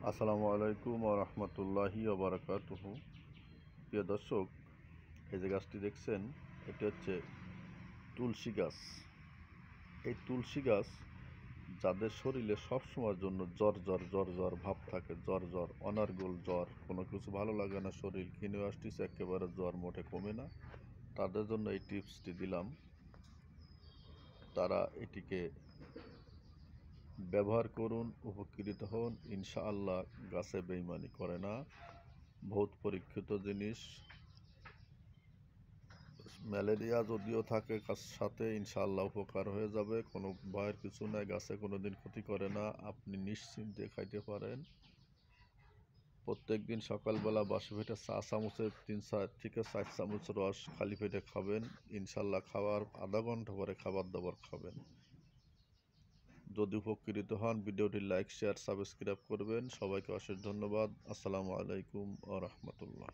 আসসালামু আলাইকুম ওয়া রাহমাতুল্লাহি ওয়া বারাকাতুহু। প্রিয় দর্শক, এই যে গাছটি দেখছেন, এটি হচ্ছে তুলসী গাছ। এই তুলসী গাছ যাদের শরীরে সবসময়ের জন্য জ্বর জ্বর জ্বর জ্বর ভাব থাকে, জ্বর জ্বর অনর্গল জ্বর, কোনো কিছু ভালো লাগে না, শরীর ক্ষীণ আসতেছে, একেবারে জ্বর মোটে কমে না, তাদের জন্য এই টিপসটি দিলাম। তারা এটিকে ব্যবহার করুন, উপকৃত হন, ইনশাআল্লাহ। গাছে বেইমানি করে না, বহুত পরীক্ষিত জিনিস। ম্যালেরিয়া যদিও থাকে সাথে, ইনশাআল্লাহ উপকার হয়ে যাবে, কোনো ভয়ের কিছু নাই, গাছে কোনো দিন ক্ষতি করে না, আপনি নিশ্চিন্তে খাইতে পারেন। প্রত্যেক দিন সকালবেলা বাসি পেটে চা চামচের 3 থেকে 4 চামচ রস খালি পেটে খাবেন, ইনশাআল্লাহ। খাওয়ার আধা ঘন্টা পরে খাবার দাবার খাবেন। যদি উপকৃত হন, ভিডিওটি লাইক, শেয়ার, সাবস্ক্রাইব করবেন। সবাইকে অশেষ ধন্যবাদ। আসসালামু আলাইকুম ওয়া রাহমাতুল্লাহ।